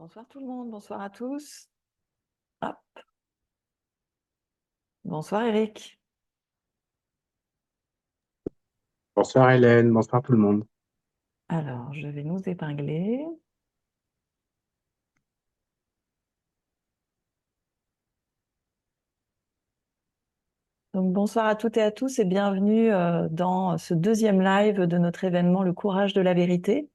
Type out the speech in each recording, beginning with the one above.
Bonsoir tout le monde, bonsoir à tous. Hop. Bonsoir Eric. Bonsoir Hélène, bonsoir tout le monde. Alors, je vais nous épingler. Donc, bonsoir à toutes et à tous et bienvenue dans ce deuxième live de notre événement Le courage de la vérité.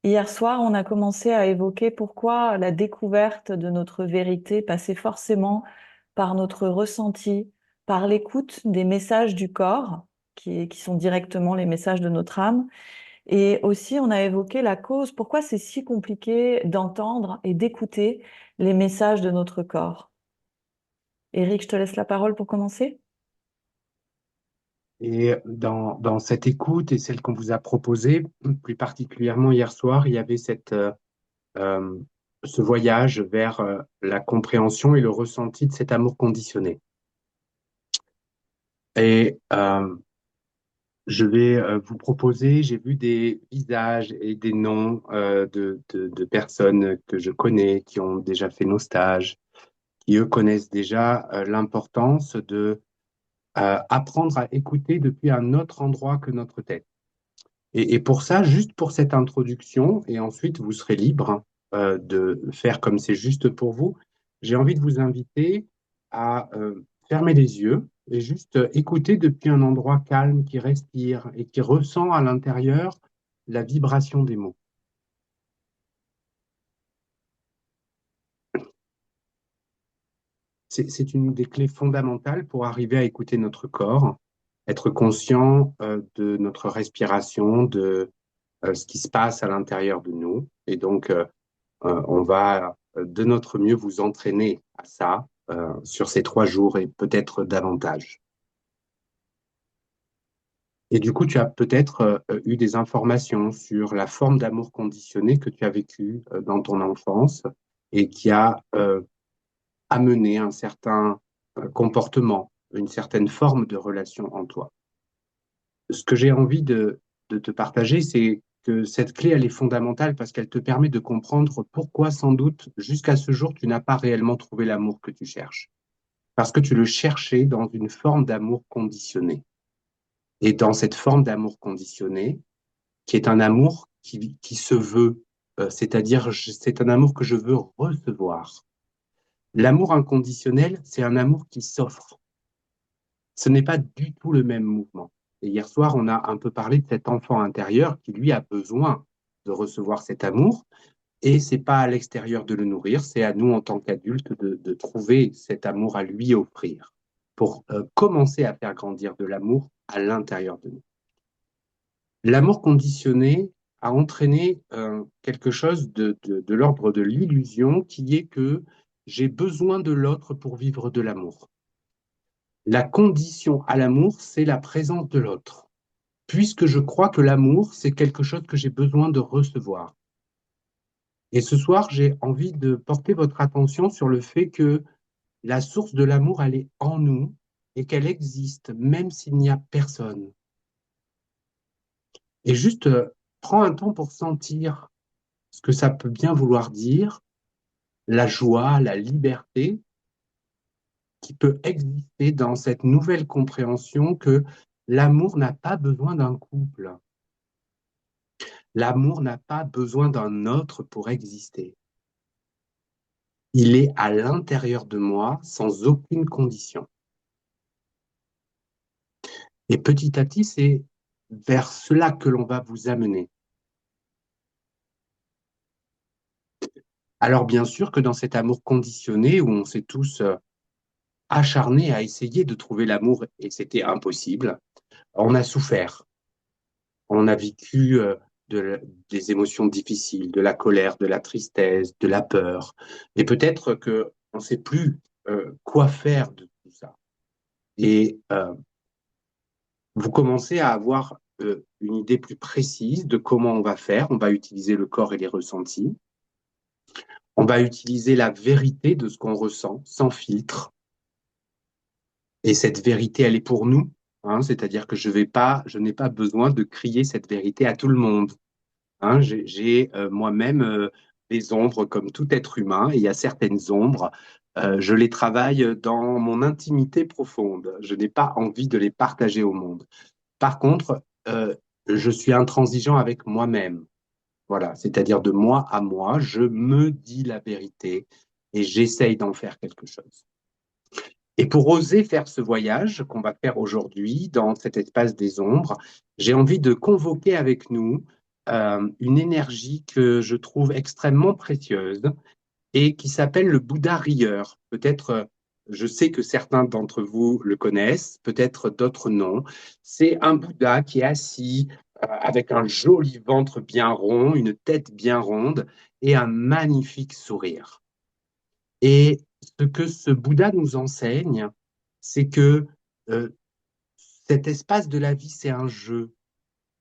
Hier soir, on a commencé à évoquer pourquoi la découverte de notre vérité passait forcément par notre ressenti, par l'écoute des messages du corps, qui sont directement les messages de notre âme. Et aussi, on a évoqué la cause, pourquoi c'est si compliqué d'entendre et d'écouter les messages de notre corps. Eric, je te laisse la parole pour commencer. Et dans cette écoute et celle qu'on vous a proposée, plus particulièrement hier soir, il y avait euh, ce voyage vers la compréhension et le ressenti de cet amour conditionné. Et je vais vous proposer, j'ai vu des visages et des noms de personnes que je connais, qui ont déjà fait nos stages, qui eux connaissent déjà l'importance de apprendre à écouter depuis un autre endroit que notre tête. Et pour ça, juste pour cette introduction, et ensuite vous serez libre de faire comme c'est juste pour vous, j'ai envie de vous inviter à fermer les yeux et juste écouter depuis un endroit calme qui respire et qui ressent à l'intérieur la vibration des mots. C'est une des clés fondamentales pour arriver à écouter notre corps, être conscient de notre respiration, de ce qui se passe à l'intérieur de nous. Et donc, on va de notre mieux vous entraîner à ça sur ces 3 jours et peut-être davantage. Et du coup, tu as peut-être eu des informations sur la forme d'amour conditionné que tu as vécu dans ton enfance et qui a amené un certain comportement, une certaine forme de relation en toi. Ce que j'ai envie de te partager, c'est que cette clé, elle est fondamentale parce qu'elle te permet de comprendre pourquoi, sans doute, jusqu'à ce jour, tu n'as pas réellement trouvé l'amour que tu cherches. Parce que tu le cherchais dans une forme d'amour conditionné. Et dans cette forme d'amour conditionné, qui est un amour qui se veut, c'est-à-dire c'est un amour que je veux recevoir. L'amour inconditionnel, c'est un amour qui s'offre. Ce n'est pas du tout le même mouvement. Et hier soir, on a un peu parlé de cet enfant intérieur qui, lui, a besoin de recevoir cet amour. Et c'est pas à l'extérieur de le nourrir, c'est à nous, en tant qu'adultes, de trouver cet amour à lui offrir pour commencer à faire grandir de l'amour à l'intérieur de nous. L'amour conditionné a entraîné quelque chose de l'ordre de l'illusion qui est que j'ai besoin de l'autre pour vivre de l'amour. La condition à l'amour, c'est la présence de l'autre, puisque je crois que l'amour, c'est quelque chose que j'ai besoin de recevoir. Et ce soir, j'ai envie de porter votre attention sur le fait que la source de l'amour, elle est en nous et qu'elle existe même s'il n'y a personne. Et juste, prends un temps pour sentir ce que ça peut bien vouloir dire, la joie, la liberté qui peut exister dans cette nouvelle compréhension que l'amour n'a pas besoin d'un couple. L'amour n'a pas besoin d'un autre pour exister. Il est à l'intérieur de moi sans aucune condition. Et petit à petit, c'est vers cela que l'on va vous amener. Alors bien sûr que dans cet amour conditionné, où on s'est tous acharnés à essayer de trouver l'amour et c'était impossible, on a souffert. On a vécu des émotions difficiles, de la colère, de la tristesse, de la peur. Et peut-être que on ne sait plus quoi faire de tout ça. Et vous commencez à avoir une idée plus précise de comment on va faire. On va utiliser le corps et les ressentis. On va utiliser la vérité de ce qu'on ressent, sans filtre. Et cette vérité, elle est pour nous. Hein, c'est-à-dire que je n'ai pas besoin de crier cette vérité à tout le monde. Hein, j'ai moi-même des ombres comme tout être humain, et il y a certaines ombres, je les travaille dans mon intimité profonde. Je n'ai pas envie de les partager au monde. Par contre, je suis intransigeant avec moi-même. Voilà, c'est-à-dire de moi à moi, je me dis la vérité et j'essaye d'en faire quelque chose. Et pour oser faire ce voyage qu'on va faire aujourd'hui dans cet espace des ombres, j'ai envie de convoquer avec nous une énergie que je trouve extrêmement précieuse et qui s'appelle le Bouddha rieur. Peut-être, je sais que certains d'entre vous le connaissent, peut-être d'autres non. C'est un Bouddha qui est assis avec un joli ventre bien rond, une tête bien ronde et un magnifique sourire. Et ce que ce Bouddha nous enseigne, c'est que euh, cet espace de la vie, c'est un jeu.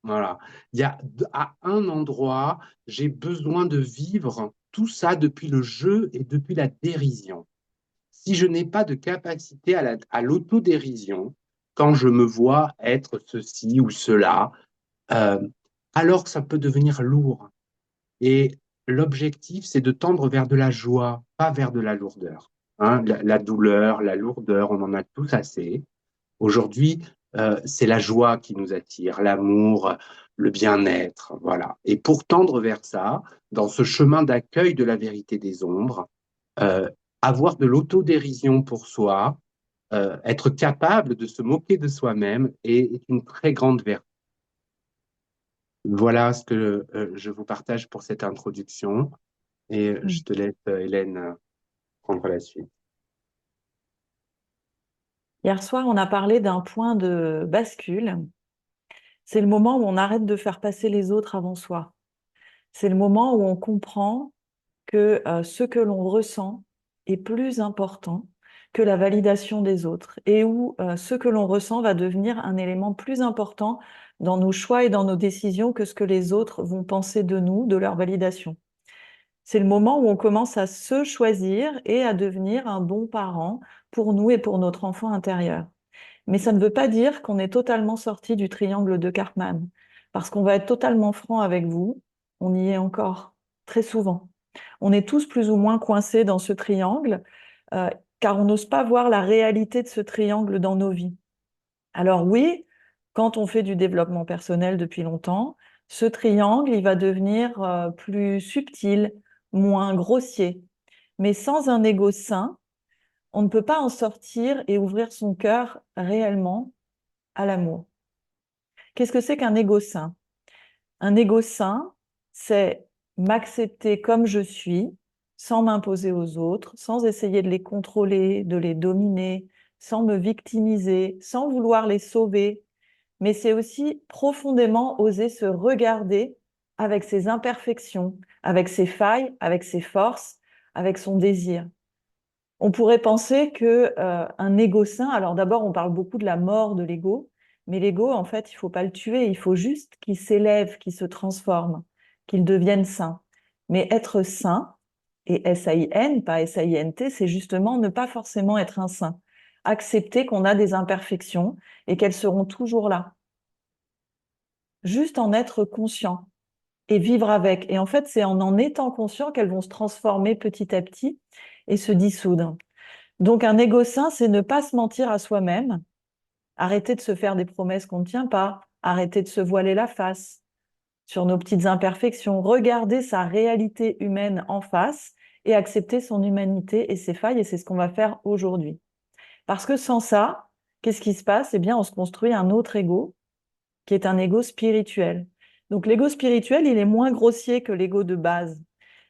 Voilà. Il y a à un endroit, j'ai besoin de vivre tout ça depuis le jeu et depuis la dérision. Si je n'ai pas de capacité à l'autodérision, quand je me vois être ceci ou cela, euh, alors ça peut devenir lourd. Et l'objectif, c'est de tendre vers de la joie, pas vers de la lourdeur. Hein, la douleur, la lourdeur, on en a tous assez. Aujourd'hui, c'est la joie qui nous attire, l'amour, le bien-être, voilà. Et pour tendre vers ça, dans ce chemin d'accueil de la vérité des ombres, euh, avoir de l'autodérision pour soi, être capable de se moquer de soi-même est une très grande vertu. Voilà ce que je vous partage pour cette introduction et je Mm. te laisse, Hélène, prendre la suite. Hier soir, on a parlé d'un point de bascule. C'est le moment où on arrête de faire passer les autres avant soi. C'est le moment où on comprend que ce que l'on ressent est plus important que la validation des autres et où ce que l'on ressent va devenir un élément plus important dans nos choix et dans nos décisions que ce que les autres vont penser de nous, de leur validation. C'est le moment où on commence à se choisir et à devenir un bon parent pour nous et pour notre enfant intérieur. Mais ça ne veut pas dire qu'on est totalement sorti du triangle de Karpman, parce qu'on va être totalement franc avec vous, on y est encore très souvent. On est tous plus ou moins coincés dans ce triangle, euh, car on n'ose pas voir la réalité de ce triangle dans nos vies. Alors oui, quand on fait du développement personnel depuis longtemps, ce triangle, il va devenir plus subtil, moins grossier. Mais sans un ego sain, on ne peut pas en sortir et ouvrir son cœur réellement à l'amour. Qu'est-ce que c'est qu'un ego sain? Un ego sain, c'est m'accepter comme je suis, sans m'imposer aux autres, sans essayer de les contrôler, de les dominer, sans me victimiser, sans vouloir les sauver. Mais c'est aussi profondément oser se regarder avec ses imperfections, avec ses failles, avec ses forces, avec son désir. On pourrait penser que un ego sain, alors d'abord on parle beaucoup de la mort de l'ego, mais l'ego en fait il faut pas le tuer, il faut juste qu'il s'élève, qu'il se transforme, qu'il devienne sain. Mais être sain, et S-A-I-N, pas S-A-I-N-T, c'est justement ne pas forcément être un saint. Accepter qu'on a des imperfections et qu'elles seront toujours là. Juste en être conscient et vivre avec. Et en fait, c'est en étant conscient qu'elles vont se transformer petit à petit et se dissoudre. Donc, un égo sain, c'est ne pas se mentir à soi-même, arrêter de se faire des promesses qu'on ne tient pas, arrêter de se voiler la face sur nos petites imperfections, regarder sa réalité humaine en face et accepter son humanité et ses failles. Et c'est ce qu'on va faire aujourd'hui. Parce que sans ça, qu'est-ce qui se passe? Eh bien, on se construit un autre ego qui est un ego spirituel. Donc, l'ego spirituel, il est moins grossier que l'ego de base.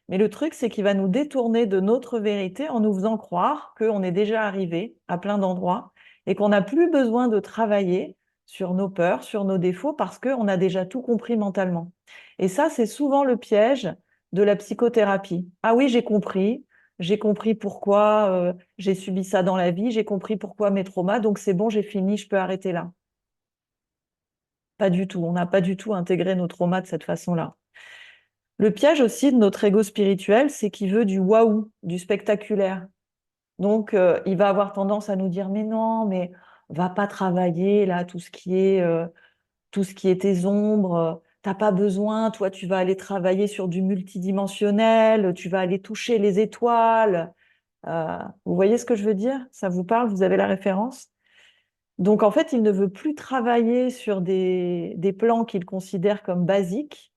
Mais le truc, c'est qu'il va nous détourner de notre vérité en nous faisant croire qu'on est déjà arrivé à plein d'endroits et qu'on n'a plus besoin de travailler sur nos peurs, sur nos défauts, parce qu'on a déjà tout compris mentalement. Et ça, c'est souvent le piège de la psychothérapie. Ah oui, j'ai compris pourquoi j'ai subi ça dans la vie, j'ai compris pourquoi mes traumas, donc c'est bon, j'ai fini, je peux arrêter là. Pas du tout, on n'a pas du tout intégré nos traumas de cette façon-là. Le piège aussi de notre ego spirituel, c'est qu'il veut du waouh, du spectaculaire. Donc, il va avoir tendance à nous dire, mais non, mais va pas travailler là, tout ce qui est tes ombres, T'as pas besoin, toi, tu vas aller travailler sur du multidimensionnel, tu vas aller toucher les étoiles. Vous voyez ce que je veux dire? Ça vous parle? Vous avez la référence? Donc, en fait, il ne veut plus travailler sur des plans qu'il considère comme basiques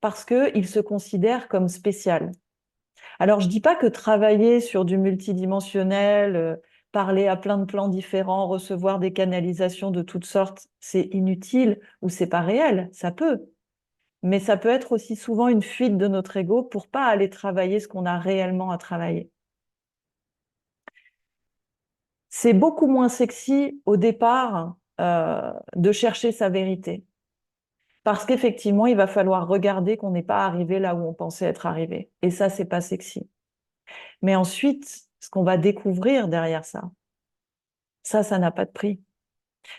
parce qu'il se considère comme spécial. Alors, je dis pas que travailler sur du multidimensionnel, parler à plein de plans différents, recevoir des canalisations de toutes sortes, c'est inutile ou c'est pas réel. Ça peut. Mais ça peut être aussi souvent une fuite de notre ego pour pas aller travailler ce qu'on a réellement à travailler. C'est beaucoup moins sexy au départ de chercher sa vérité. Parce qu'effectivement, il va falloir regarder qu'on n'est pas arrivé là où on pensait être arrivé. Et ça, c'est pas sexy. Mais ensuite, ce qu'on va découvrir derrière ça, ça n'a pas de prix.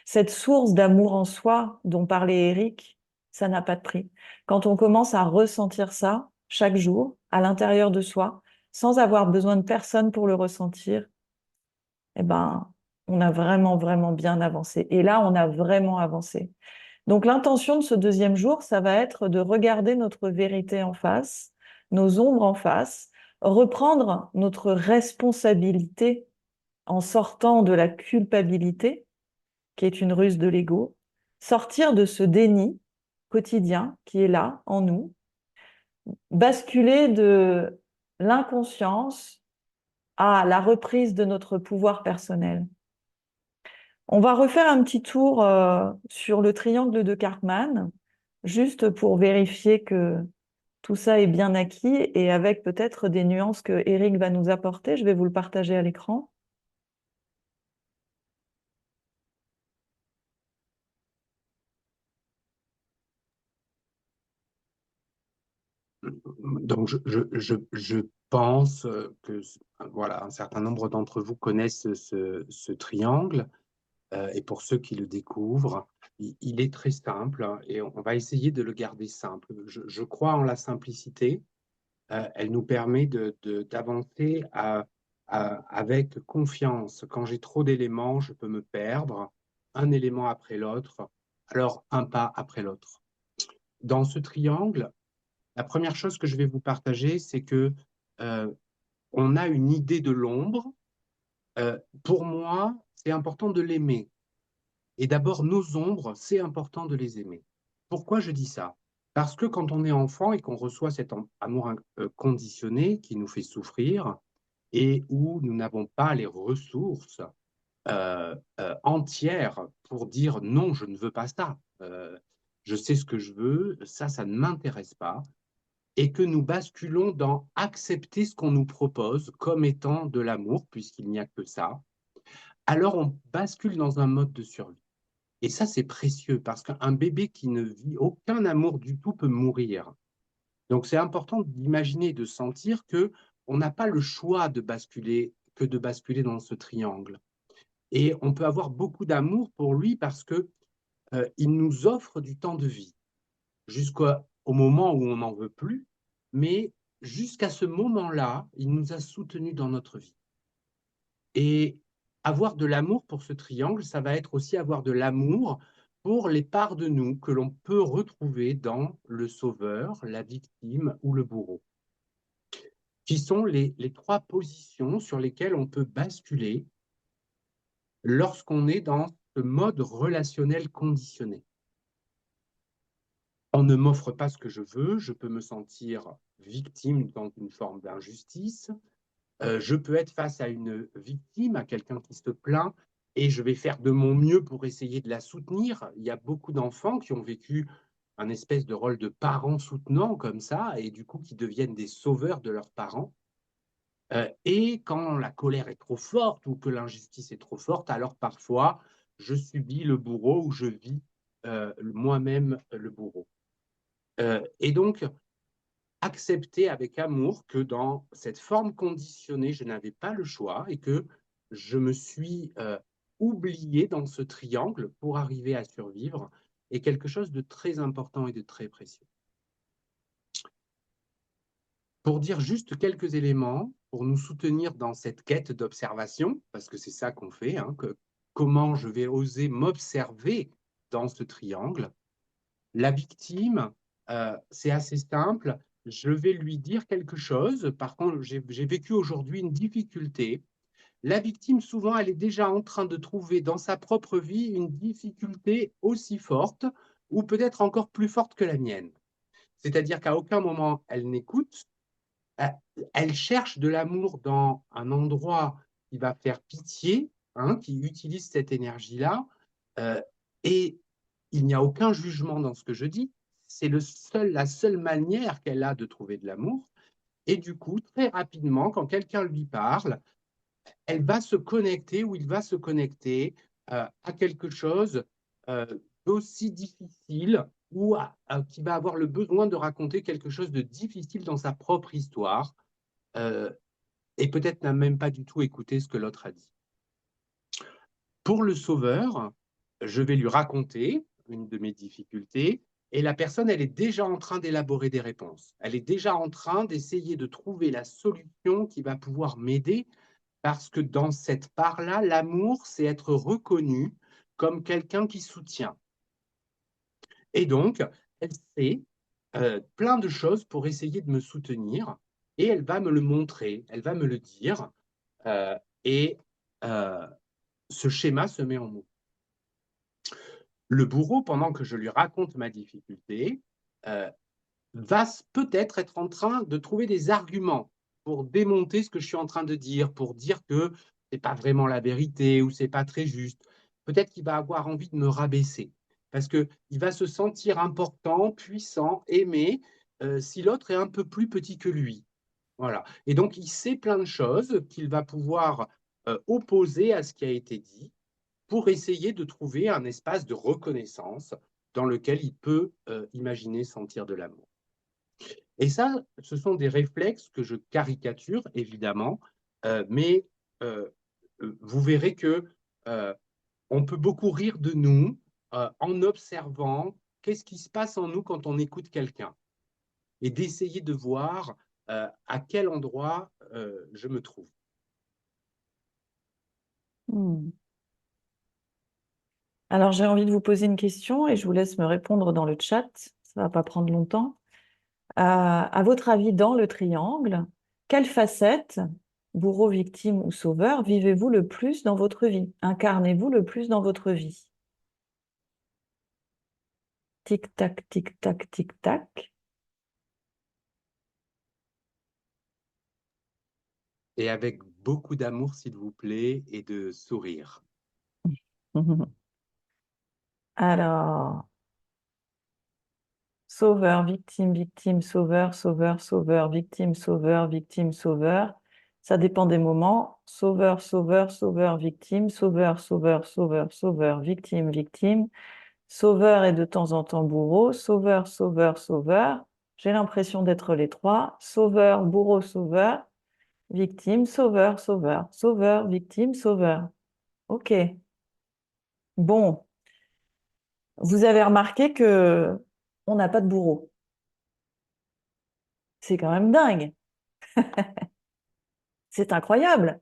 Cette source d'amour en soi dont parlait Eric, ça n'a pas de prix. Quand on commence à ressentir ça chaque jour, à l'intérieur de soi, sans avoir besoin de personne pour le ressentir, eh ben, on a vraiment, vraiment bien avancé. Et là, on a vraiment avancé. Donc, l'intention de ce deuxième jour, ça va être de regarder notre vérité en face, nos ombres en face, reprendre notre responsabilité en sortant de la culpabilité qui est une ruse de l'ego, sortir de ce déni quotidien qui est là en nous, basculer de l'inconscience à la reprise de notre pouvoir personnel. On va refaire un petit tour sur le triangle de Cartman, juste pour vérifier que tout ça est bien acquis et avec peut-être des nuances que Eric va nous apporter. Je vais vous le partager à l'écran. Donc, je pense que voilà, un certain nombre d'entre vous connaissent ce triangle. Et pour ceux qui le découvrent, il est très simple, hein, et on va essayer de le garder simple. Je crois en la simplicité. Elle nous permet d'avancer avec confiance. Quand j'ai trop d'éléments, je peux me perdre, un élément après l'autre, alors un pas après l'autre. Dans ce triangle, la première chose que je vais vous partager, c'est que euh, on a une idée de l'ombre. Pour moi, c'est important de l'aimer. Et d'abord, nos ombres, c'est important de les aimer. Pourquoi je dis ça? Parce que quand on est enfant et qu'on reçoit cet amour conditionné qui nous fait souffrir et où nous n'avons pas les ressources entières pour dire non, je ne veux pas ça, je sais ce que je veux, ça ne m'intéresse pas, et que nous basculons dans accepter ce qu'on nous propose comme étant de l'amour, puisqu'il n'y a que ça, alors on bascule dans un mode de survie. Et ça, c'est précieux parce qu'un bébé qui ne vit aucun amour du tout peut mourir. Donc, c'est important d'imaginer, de sentir que on n'a pas le choix de basculer que de basculer dans ce triangle. Et on peut avoir beaucoup d'amour pour lui parce que il nous offre du temps de vie jusqu'au moment où on n'en veut plus. Mais jusqu'à ce moment-là, il nous a soutenus dans notre vie. Et avoir de l'amour pour ce triangle, ça va être aussi avoir de l'amour pour les parts de nous que l'on peut retrouver dans le sauveur, la victime ou le bourreau, qui sont les trois positions sur lesquelles on peut basculer lorsqu'on est dans ce mode relationnel conditionné. On ne m'offre pas ce que je peux me sentir victime dans une forme d'injustice, je peux être face à une victime, à quelqu'un qui se plaint, et je vais faire de mon mieux pour essayer de la soutenir. Il y a beaucoup d'enfants qui ont vécu un espèce de rôle de parents soutenants comme ça, et du coup qui deviennent des sauveurs de leurs parents. Et quand la colère est trop forte ou que l'injustice est trop forte, alors parfois je subis le bourreau ou je vis moi-même le bourreau. Et donc, accepter avec amour que dans cette forme conditionnée, je n'avais pas le choix et que je me suis oublié dans ce triangle pour arriver à survivre est quelque chose de très important et de très précieux. Pour dire juste quelques éléments, pour nous soutenir dans cette quête d'observation, parce que c'est ça qu'on fait, hein, comment je vais oser m'observer dans ce triangle, la victime, c'est assez simple. Je vais lui dire quelque chose. Par contre, j'ai vécu aujourd'hui une difficulté. La victime, souvent, elle est déjà en train de trouver dans sa propre vie une difficulté aussi forte ou peut-être encore plus forte que la mienne. C'est-à-dire qu'à aucun moment elle n'écoute, euh, elle cherche de l'amour dans un endroit qui va faire pitié, hein, qui utilise cette énergie-là, euh, et il n'y a aucun jugement dans ce que je dis. C'est la seule manière qu'elle a de trouver de l'amour. Et du coup, très rapidement, quand quelqu'un lui parle, elle va se connecter ou il va se connecter à quelque chose euh, d'aussi difficile ou qui va avoir le besoin de raconter quelque chose de difficile dans sa propre histoire euh, et peut-être n'a même pas du tout écouté ce que l'autre a dit. Pour le sauveur, je vais lui raconter une de mes difficultés et la personne, elle est déjà en train d'élaborer des réponses. Elle est déjà en train d'essayer de trouver la solution qui va pouvoir m'aider parce que dans cette part-là, l'amour, c'est être reconnu comme quelqu'un qui soutient. Et donc, elle sait plein de choses pour essayer de me soutenir et elle va me le montrer, elle va me le dire euh, et euh, ce schéma se met en mots. Le bourreau, pendant que je lui raconte ma difficulté, euh, va peut-être être en train de trouver des arguments pour démonter ce que je suis en train de dire, pour dire que c'est pas vraiment la vérité ou c'est pas très juste. Peut-être qu'il va avoir envie de me rabaisser parce que il va se sentir important, puissant, aimé si l'autre est un peu plus petit que lui. Voilà. Et donc il sait plein de choses qu'il va pouvoir opposer à ce qui a été dit pour essayer de trouver un espace de reconnaissance dans lequel il peut imaginer sentir de l'amour. Et ça, ce sont des réflexes que je caricature, évidemment, mais euh, vous verrez que on peut beaucoup rire de nous en observant qu'est-ce qui se passe en nous quand on écoute quelqu'un et d'essayer de voir à quel endroit je me trouve. Hmm. Alors, j'ai envie de vous poser une question et je vous laisse me répondre dans le chat. Ça va pas prendre longtemps. À votre avis, dans le triangle, quelle facette, bourreau, victime ou sauveur, vivez-vous le plus dans votre vie? Incarnez-vous le plus dans votre vie? Tic-tac, tic-tac, tic-tac. Et avec beaucoup d'amour, s'il vous plaît, et de sourire. Alors, sauveur, victime, victime, sauveur, sauveur, sauveur, victime, sauveur, victime, sauveur. Ça dépend des moments. Sauveur, sauveur, sauveur, victime, sauveur, sauveur, sauveur, sauveur, victime, victime. Sauveur et de temps en temps bourreau. Sauveur, sauveur, sauveur. J'ai l'impression d'être les trois. Sauveur, bourreau, sauveur, victime, sauveur, sauveur, sauveur, victime, sauveur. Ok. Bon, vous avez remarqué que on n'a pas de bourreau. C'est quand même dingue. C'est incroyable.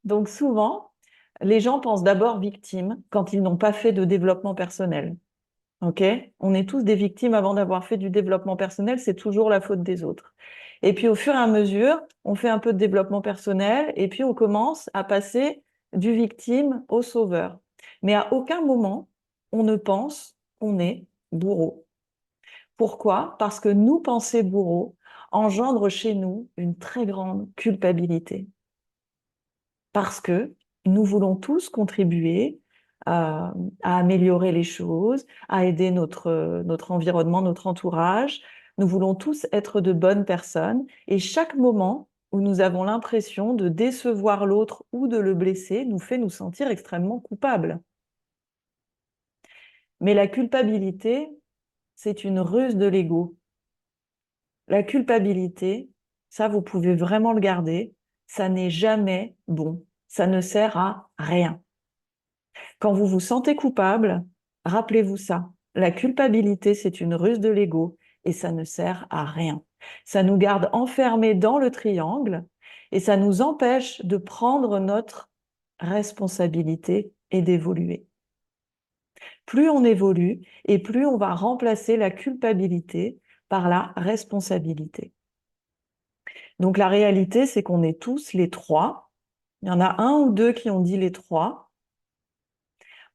Donc souvent, les gens pensent d'abord victimes quand ils n'ont pas fait de développement personnel. OK? On est tous des victimes avant d'avoir fait du développement personnel, c'est toujours la faute des autres. Et puis au fur et à mesure, on fait un peu de développement personnel et puis on commence à passer du victime au sauveur. Mais à aucun moment, on ne pense qu'on est bourreau. Pourquoi? Parce que nous penser bourreau engendre chez nous une très grande culpabilité. Parce que nous voulons tous contribuer à améliorer les choses, à aider notre environnement, notre entourage. Nous voulons tous être de bonnes personnes et chaque moment où nous avons l'impression de décevoir l'autre ou de le blesser nous fait nous sentir extrêmement coupables. Mais la culpabilité, c'est une ruse de l'ego. La culpabilité, ça, vous pouvez vraiment le garder, ça n'est jamais bon. Ça ne sert à rien. Quand vous vous sentez coupable, rappelez-vous ça. La culpabilité, c'est une ruse de l'ego et ça ne sert à rien. Ça nous garde enfermés dans le triangle et ça nous empêche de prendre notre responsabilité et d'évoluer. Plus on évolue et plus on va remplacer la culpabilité par la responsabilité. Donc la réalité, c'est qu'on est tous les trois. Il y en a un ou deux qui ont dit les trois.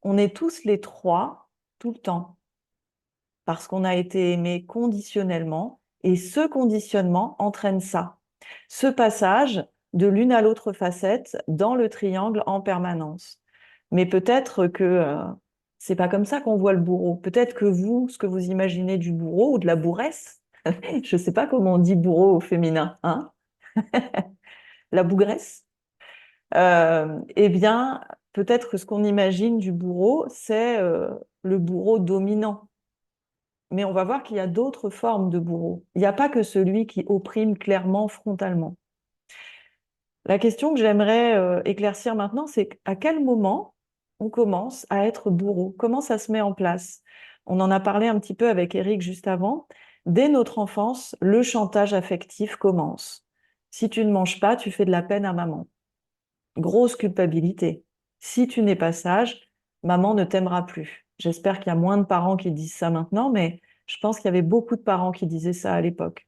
On est tous les trois tout le temps parce qu'on a été aimé conditionnellement et ce conditionnement entraîne ça. Ce passage de l'une à l'autre facette dans le triangle en permanence. Mais peut-être que c'est pas comme ça qu'on voit le bourreau. Peut-être que vous, ce que vous imaginez du bourreau ou de la bourresse, je sais pas comment on dit bourreau au féminin, hein, la bougresse, eh bien, peut-être que ce qu'on imagine du bourreau, c'est le bourreau dominant. Mais on va voir qu'il y a d'autres formes de bourreau. Il n'y a pas que celui qui opprime clairement, frontalement. La question que j'aimerais éclaircir maintenant, c'est à quel moment on commence à être bourreau? Comment ça se met en place? On en a parlé un petit peu avec Eric juste avant. Dès notre enfance, le chantage affectif commence. Si tu ne manges pas, tu fais de la peine à maman. Grosse culpabilité. Si tu n'es pas sage, maman ne t'aimera plus. J'espère qu'il y a moins de parents qui disent ça maintenant, mais je pense qu'il y avait beaucoup de parents qui disaient ça à l'époque.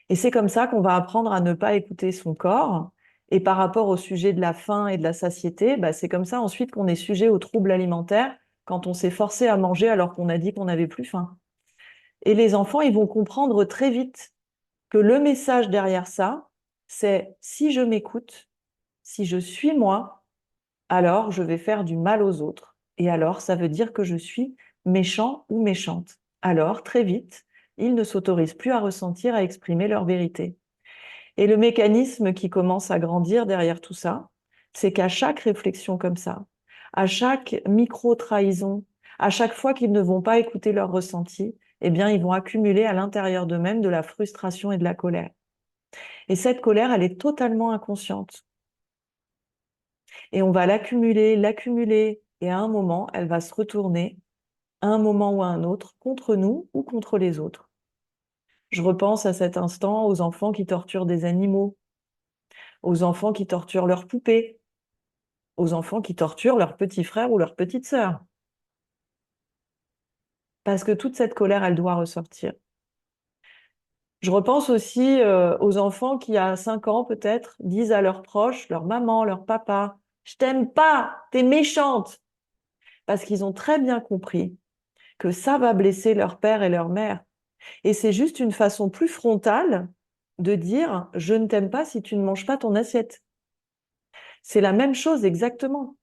Et c'est comme ça qu'on va apprendre à ne pas écouter son corps. Et par rapport au sujet de la faim et de la satiété, bah, c'est comme ça ensuite qu'on est sujet aux troubles alimentaires quand on s'est forcé à manger alors qu'on a dit qu'on n'avait plus faim. Et les enfants, ils vont comprendre très vite que le message derrière ça, c'est si je m'écoute, si je suis moi, alors je vais faire du mal aux autres. Et alors, ça veut dire que je suis méchant ou méchante. Alors, très vite, ils ne s'autorisent plus à ressentir, à exprimer leur vérité. Et le mécanisme qui commence à grandir derrière tout ça, c'est qu'à chaque réflexion comme ça, à chaque micro-trahison, à chaque fois qu'ils ne vont pas écouter leur ressenti, eh bien, ils vont accumuler à l'intérieur d'eux-mêmes de la frustration et de la colère. Et cette colère, elle est totalement inconsciente. Et on va l'accumuler, et à un moment, elle va se retourner, à un moment ou à un autre, contre nous ou contre les autres. Je repense à cet instant aux enfants qui torturent des animaux, aux enfants qui torturent leurs poupées, aux enfants qui torturent leur petit frère ou leur petite sœur. Parce que toute cette colère, elle doit ressortir. Je repense aussi aux enfants qui, à 5 ans peut-être, disent à leurs proches, leur maman, leur papa, je t'aime pas, t'es méchante. Parce qu'ils ont très bien compris que ça va blesser leur père et leur mère. Et c'est juste une façon plus frontale de dire, je ne t'aime pas si tu ne manges pas ton assiette. C'est la même chose exactement.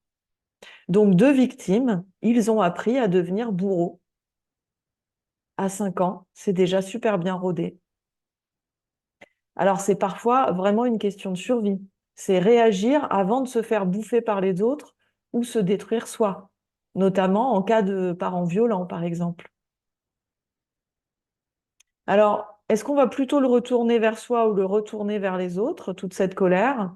Donc, deux victimes, ils ont appris à devenir bourreaux. À 5 ans, c'est déjà super bien rodé. Alors, c'est parfois vraiment une question de survie. C'est réagir avant de se faire bouffer par les autres ou se détruire soi, notamment en cas de parents violents, par exemple. Alors, est-ce qu'on va plutôt le retourner vers soi ou le retourner vers les autres, toute cette colère?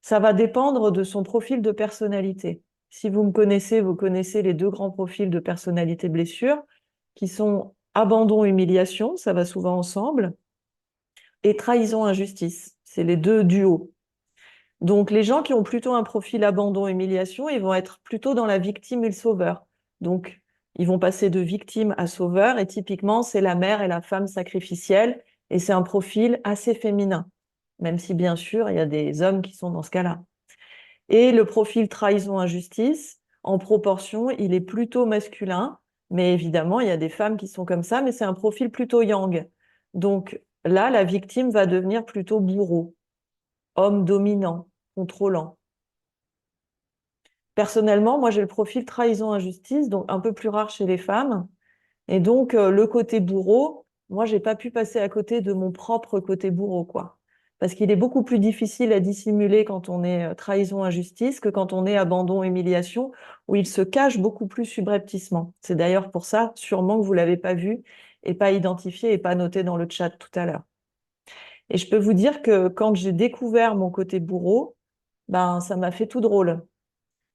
Ça va dépendre de son profil de personnalité. Si vous me connaissez, vous connaissez les deux grands profils de personnalité blessure, qui sont abandon, humiliation, ça va souvent ensemble, et trahison, injustice. C'est les deux duos. Donc, les gens qui ont plutôt un profil abandon, humiliation, ils vont être plutôt dans la victime et le sauveur. Donc, ils vont passer de victime à sauveur, et typiquement, c'est la mère et la femme sacrificielle, et c'est un profil assez féminin, même si bien sûr, il y a des hommes qui sont dans ce cas-là. Et le profil trahison-injustice, en proportion, il est plutôt masculin, mais évidemment, il y a des femmes qui sont comme ça, mais c'est un profil plutôt yang. Donc là, la victime va devenir plutôt bourreau, homme dominant, contrôlant. Personnellement, moi, j'ai le profil trahison-injustice, donc un peu plus rare chez les femmes. Et donc, le côté bourreau, moi, j'ai pas pu passer à côté de mon propre côté bourreau, quoi. Parce qu'il est beaucoup plus difficile à dissimuler quand on est trahison-injustice que quand on est abandon-humiliation, où il se cache beaucoup plus subrepticement. C'est d'ailleurs pour ça, sûrement que vous l'avez pas vu et pas identifié et pas noté dans le chat tout à l'heure. Et je peux vous dire que quand j'ai découvert mon côté bourreau, ben, ça m'a fait tout drôle.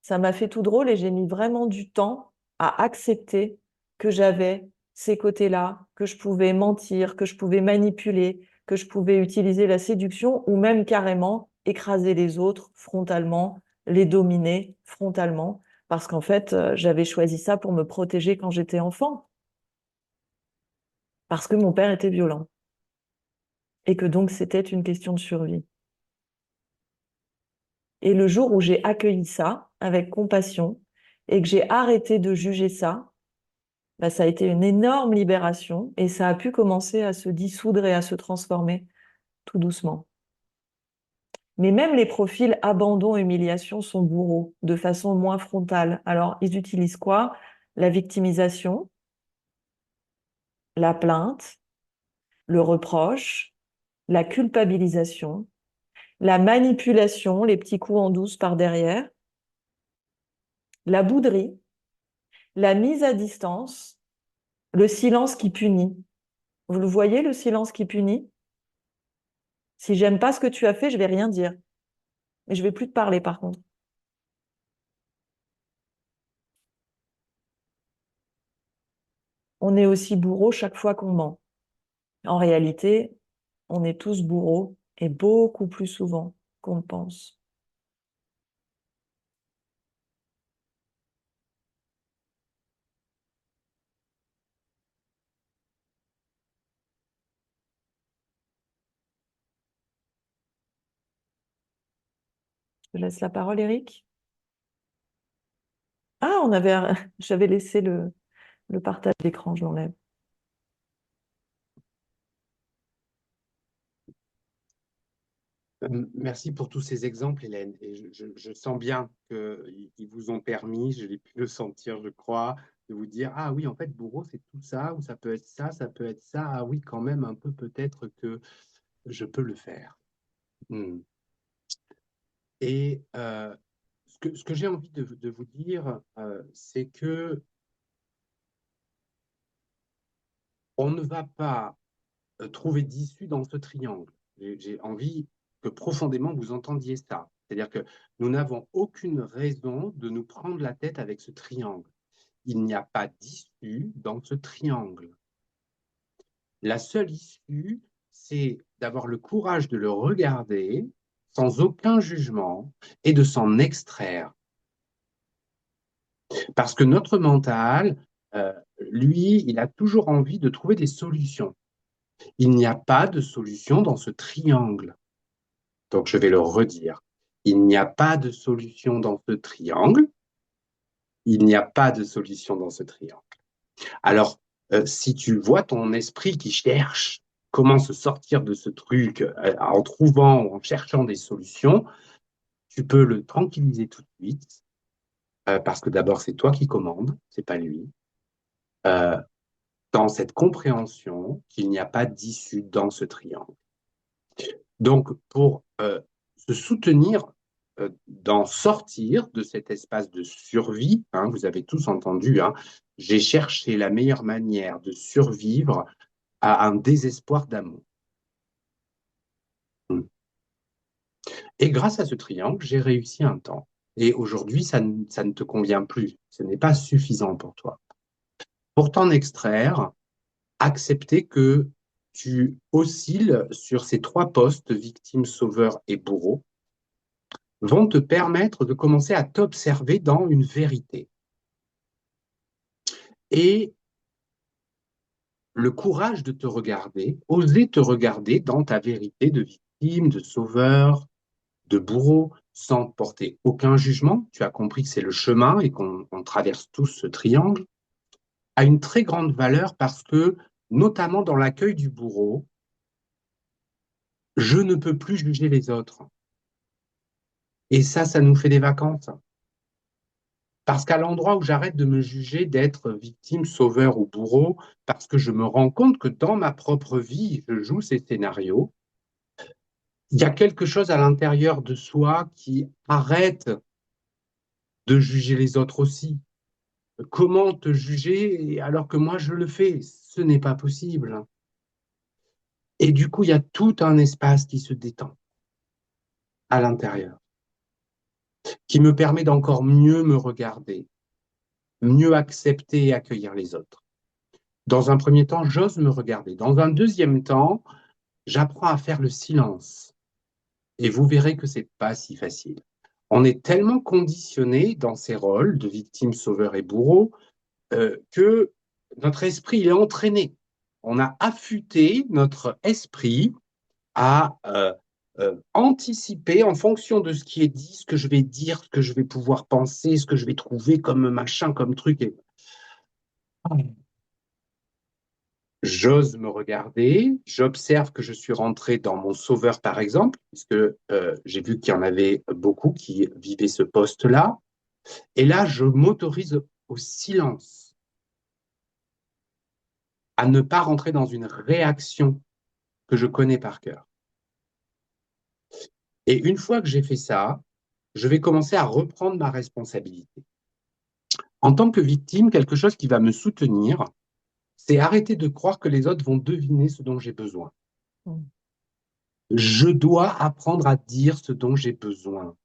Ça m'a fait tout drôle et j'ai mis vraiment du temps à accepter que j'avais ces côtés-là, que je pouvais mentir, que je pouvais manipuler, que je pouvais utiliser la séduction ou même carrément écraser les autres frontalement, les dominer frontalement, Parce qu'en fait, j'avais choisi ça pour me protéger quand j'étais enfant, parce que mon père était violent et que donc c'était une question de survie. Et le jour où j'ai accueilli ça avec compassion et que j'ai arrêté de juger ça, bah, ça a été une énorme libération et ça a pu commencer à se dissoudre et à se transformer tout doucement. Mais même les profils abandon-humiliation sont bourreaux de façon moins frontale. Alors, ils utilisent quoi? La victimisation, la plainte, le reproche, la culpabilisation, la manipulation, les petits coups en douce par derrière, la bouderie, la mise à distance, le silence qui punit. Vous le voyez, le silence qui punit? Si j'aime pas ce que tu as fait, je vais rien dire. Mais je vais plus te parler par contre. On est aussi bourreau chaque fois qu'on ment. En réalité, on est tous bourreaux et beaucoup plus souvent qu'on ne pense. Je laisse la parole, Eric. Ah, j'avais laissé le partage d'écran, je l'enlève. Merci pour tous ces exemples, Hélène. Et je sens bien qu'ils vous ont permis, je l'ai pu le sentir, je crois, de vous dire, ah oui, en fait, bourreau, c'est tout ça, ou ça peut être ça, ça peut être ça. Ah oui, quand même, un peu peut-être que je peux le faire. Hmm. Et ce que j'ai envie de vous dire, c'est que on ne va pas trouver d'issue dans ce triangle. J'ai envie que profondément vous entendiez ça. C'est-à-dire que nous n'avons aucune raison de nous prendre la tête avec ce triangle. Il n'y a pas d'issue dans ce triangle. La seule issue, c'est d'avoir le courage de le regarder sans aucun jugement et de s'en extraire. Parce que notre mental, lui, il a toujours envie de trouver des solutions. Il n'y a pas de solution dans ce triangle. Donc, je vais le redire. Il n'y a pas de solution dans ce triangle. Il n'y a pas de solution dans ce triangle. Alors, si tu vois ton esprit qui cherche comment se sortir de ce truc en trouvant ou en cherchant des solutions, tu peux le tranquilliser tout de suite, parce que d'abord, c'est toi qui commandes, c'est pas lui, euh, dans cette compréhension qu'il n'y a pas d'issue dans ce triangle. Donc, pour se soutenir d'en sortir de cet espace de survie, hein, vous avez tous entendu, hein, j'ai cherché la meilleure manière de survivre à un désespoir d'amour. Et grâce à ce triangle, j'ai réussi un temps. Et aujourd'hui, ça ne te convient plus. Ce n'est pas suffisant pour toi. Pour t'en extraire, accepter que tu oscilles sur ces trois postes, victime, sauveur et bourreau, vont te permettre de commencer à t'observer dans une vérité. Et le courage de te regarder, oser te regarder dans ta vérité de victime, de sauveur, de bourreau, sans porter aucun jugement, tu as compris que c'est le chemin et qu'on traverse tous ce triangle, a une très grande valeur parce que, notamment dans l'accueil du bourreau, je ne peux plus juger les autres. Et ça nous fait des vacances. Parce qu'à l'endroit où j'arrête de me juger d'être victime, sauveur ou bourreau, parce que je me rends compte que dans ma propre vie, je joue ces scénarios, il y a quelque chose à l'intérieur de soi qui arrête de juger les autres aussi. Comment te juger alors que moi je le fais? Ce n'est pas possible. Et du coup, il y a tout un espace qui se détend à l'intérieur, qui me permet d'encore mieux me regarder, mieux accepter et accueillir les autres. Dans un premier temps, j'ose me regarder. Dans un deuxième temps, j'apprends à faire le silence. Et vous verrez que c'est pas si facile. On est tellement conditionné dans ces rôles de victime, sauveur et bourreau que notre esprit il est entraîné. On a affûté notre esprit à anticiper en fonction de ce qui est dit, ce que je vais dire, ce que je vais pouvoir penser, ce que je vais trouver comme machin, comme truc. Et j'ose me regarder, j'observe que je suis rentré dans mon sauveur, par exemple, puisque j'ai vu qu'il y en avait beaucoup qui vivaient ce poste-là. Et là, je m'autorise au silence, à ne pas rentrer dans une réaction que je connais par cœur. Et une fois que j'ai fait ça, je vais commencer à reprendre ma responsabilité. En tant que victime, quelque chose qui va me soutenir, c'est arrêter de croire que les autres vont deviner ce dont j'ai besoin. Mm. Je dois apprendre à dire ce dont j'ai besoin.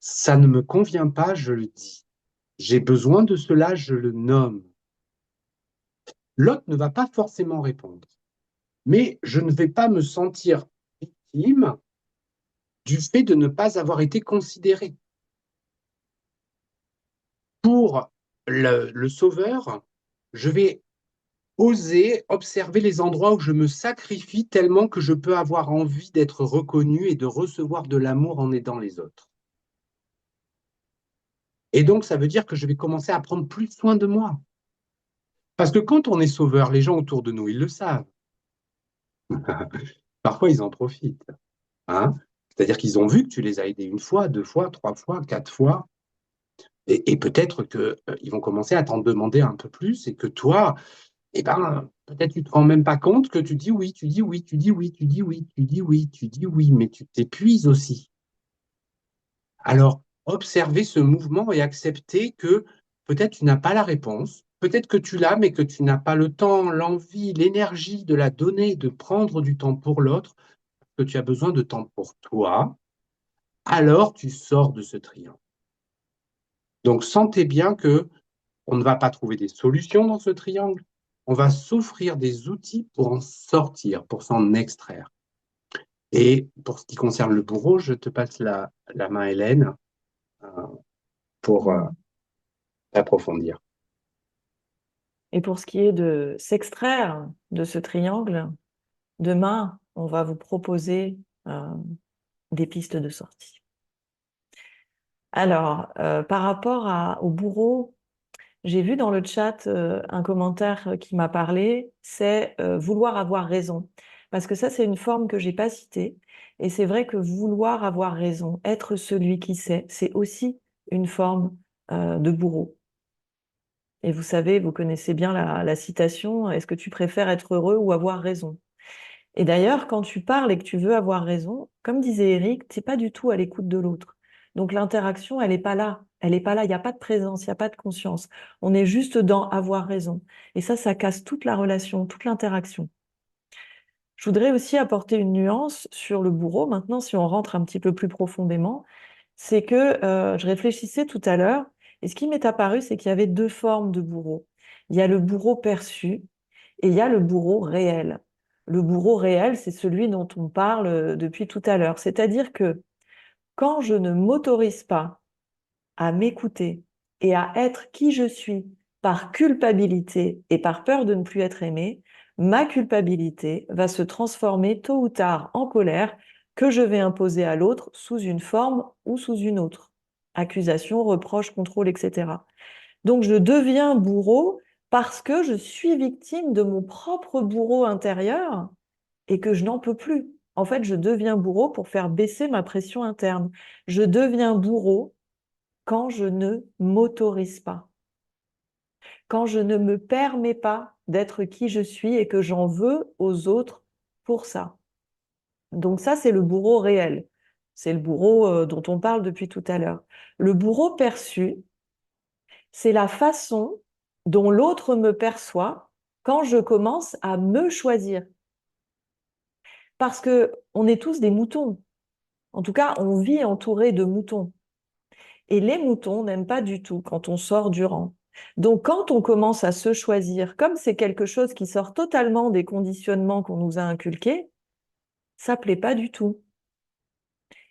Ça ne me convient pas, je le dis. J'ai besoin de cela, je le nomme. L'autre ne va pas forcément répondre, mais je ne vais pas me sentir victime du fait de ne pas avoir été considéré. Pour le sauveur, je vais oser observer les endroits où je me sacrifie tellement que je peux avoir envie d'être reconnu et de recevoir de l'amour en aidant les autres. Et donc, ça veut dire que je vais commencer à prendre plus soin de moi. Parce que quand on est sauveur, les gens autour de nous, ils le savent. Parfois, ils en profitent. Hein. C'est-à-dire qu'ils ont vu que tu les as aidés une fois, deux fois, trois fois, quatre fois. Et peut-être qu'ils vont commencer à t'en demander un peu plus et que toi, eh ben, peut-être tu te rends même pas compte que tu dis oui, tu dis oui, tu dis oui, tu dis oui, tu dis oui, tu dis oui, mais tu t'épuises aussi. Alors, observer ce mouvement et accepter que peut-être tu n'as pas la réponse, peut-être que tu l'as, mais que tu n'as pas le temps, l'envie, l'énergie de la donner, de prendre du temps pour l'autre, que tu as besoin de temps pour toi, alors tu sors de ce triangle. Donc, sentez bien que on ne va pas trouver des solutions dans ce triangle, on va s'offrir des outils pour en sortir, pour s'en extraire. Et pour ce qui concerne le bourreau, je te passe la main, Hélène, euh, pour Mm. approfondir. Et pour ce qui est de s'extraire de ce triangle, demain, on va vous proposer des pistes de sortie. Alors, par rapport au bourreau, j'ai vu dans le chat un commentaire qui m'a parlé, c'est vouloir avoir raison. Parce que ça, c'est une forme que j'ai pas citée. Et c'est vrai que vouloir avoir raison, être celui qui sait, c'est aussi une forme de bourreau. Et vous savez, vous connaissez bien la citation, est-ce que tu préfères être heureux ou avoir raison? Et d'ailleurs, quand tu parles et que tu veux avoir raison, comme disait Eric, tu n'es pas du tout à l'écoute de l'autre. Donc l'interaction, elle n'est pas là. Elle n'est pas là. Il n'y a pas de présence, il n'y a pas de conscience. On est juste dans avoir raison. Et ça casse toute la relation, toute l'interaction. Je voudrais aussi apporter une nuance sur le bourreau. Maintenant, si on rentre un petit peu plus profondément, c'est que je réfléchissais tout à l'heure, et ce qui m'est apparu, c'est qu'il y avait deux formes de bourreau. Il y a le bourreau perçu et il y a le bourreau réel. Le bourreau réel, c'est celui dont on parle depuis tout à l'heure. C'est-à-dire que quand je ne m'autorise pas à m'écouter et à être qui je suis par culpabilité et par peur de ne plus être aimé, ma culpabilité va se transformer tôt ou tard en colère que je vais imposer à l'autre sous une forme ou sous une autre. Accusation, reproche, contrôle, etc. Donc je deviens bourreau parce que je suis victime de mon propre bourreau intérieur et que je n'en peux plus. En fait, je deviens bourreau pour faire baisser ma pression interne. Je deviens bourreau quand je ne m'autorise pas, quand je ne me permets pas d'être qui je suis et que j'en veux aux autres pour ça. Donc ça, c'est le bourreau réel. C'est le bourreau dont on parle depuis tout à l'heure. Le bourreau perçu, c'est la façon dont l'autre me perçoit quand je commence à me choisir. Parce que on est tous des moutons. En tout cas, on vit entouré de moutons. Et les moutons n'aiment pas du tout quand on sort du rang. Donc, quand on commence à se choisir, comme c'est quelque chose qui sort totalement des conditionnements qu'on nous a inculqués, ça plaît pas du tout.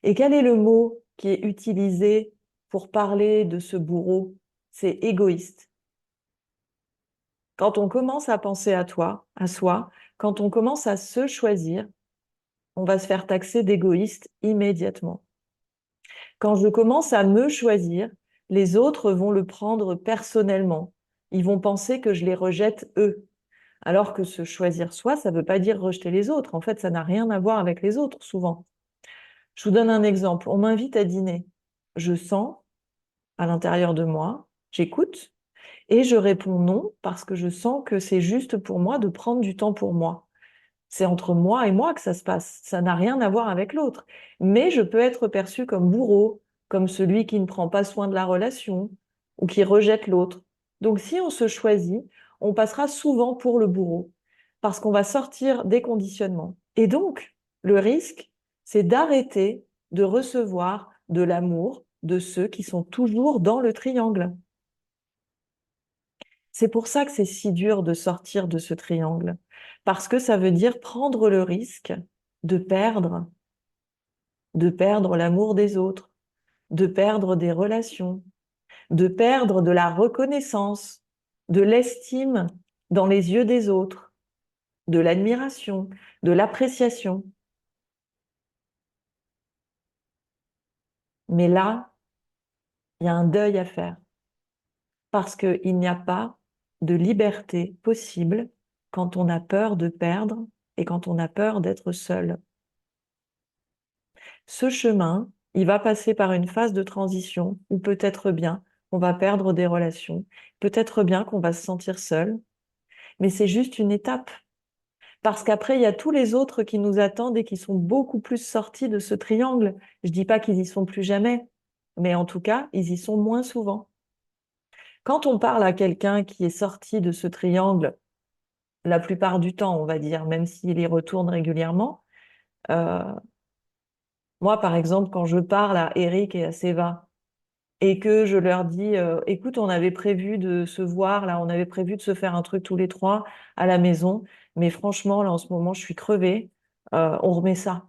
Et quel est le mot qui est utilisé pour parler de ce bourreau, c'est égoïste. Quand on commence à penser à soi, quand on commence à se choisir, on va se faire taxer d'égoïste immédiatement. Quand je commence à me choisir, les autres vont le prendre personnellement. Ils vont penser que je les rejette eux. Alors que se choisir soi, ça ne veut pas dire rejeter les autres. En fait, ça n'a rien à voir avec les autres, souvent. Je vous donne un exemple. On m'invite à dîner. Je sens à l'intérieur de moi, j'écoute, et je réponds non parce que je sens que c'est juste pour moi de prendre du temps pour moi. C'est entre moi et moi que ça se passe. Ça n'a rien à voir avec l'autre. Mais je peux être perçu comme bourreau, comme celui qui ne prend pas soin de la relation ou qui rejette l'autre. Donc si on se choisit, on passera souvent pour le bourreau parce qu'on va sortir des conditionnements. Et donc, le risque, c'est d'arrêter de recevoir de l'amour de ceux qui sont toujours dans le triangle. C'est pour ça que c'est si dur de sortir de ce triangle, parce que ça veut dire prendre le risque de perdre l'amour des autres, de perdre des relations, de perdre de la reconnaissance, de l'estime dans les yeux des autres, de l'admiration, de l'appréciation. Mais là, il y a un deuil à faire, parce qu'il n'y a pas de liberté possible quand on a peur de perdre et quand on a peur d'être seul. Ce chemin, il va passer par une phase de transition où peut-être bien qu'on va perdre des relations, peut-être bien qu'on va se sentir seul, mais c'est juste une étape. Parce qu'après, il y a tous les autres qui nous attendent et qui sont beaucoup plus sortis de ce triangle. Je dis pas qu'ils y sont plus jamais, mais en tout cas, ils y sont moins souvent. Quand on parle à quelqu'un qui est sorti de ce triangle, la plupart du temps, on va dire, même s'il y retourne régulièrement, euh, moi, par exemple, quand je parle à Eric et à Seva, et que je leur dis, écoute, on avait prévu de se voir, là, on avait prévu de se faire un truc tous les trois à la maison, mais franchement, là, en ce moment, je suis crevée, on remet ça.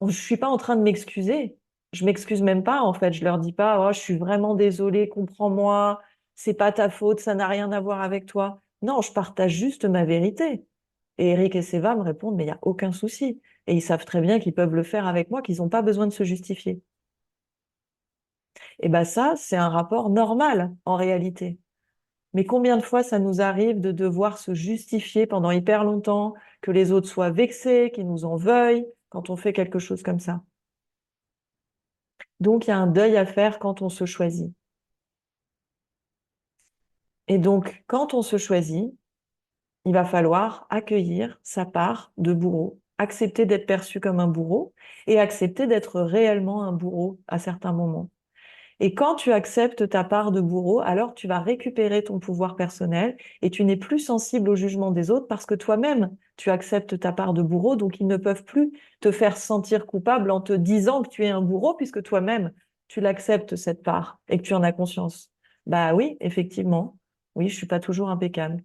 Je suis pas en train de m'excuser, je m'excuse même pas, en fait, je leur dis pas, oh, je suis vraiment désolée, comprends-moi, c'est pas ta faute, ça n'a rien à voir avec toi. Non, je partage juste ma vérité. Et Eric et Seva me répondent, mais il n'y a aucun souci. Et ils savent très bien qu'ils peuvent le faire avec moi, qu'ils n'ont pas besoin de se justifier. Et ben ça, c'est un rapport normal en réalité. Mais combien de fois ça nous arrive de devoir se justifier pendant hyper longtemps, que les autres soient vexés, qu'ils nous en veuillent quand on fait quelque chose comme ça. Donc il y a un deuil à faire quand on se choisit. Et donc quand on se choisit, il va falloir accueillir sa part de bourreau, accepter d'être perçu comme un bourreau et accepter d'être réellement un bourreau à certains moments. Et quand tu acceptes ta part de bourreau, alors tu vas récupérer ton pouvoir personnel et tu n'es plus sensible au jugement des autres parce que toi-même, tu acceptes ta part de bourreau, donc ils ne peuvent plus te faire sentir coupable en te disant que tu es un bourreau puisque toi-même, tu l'acceptes cette part et que tu en as conscience. Bah oui, effectivement. Oui, je suis pas toujours impeccable.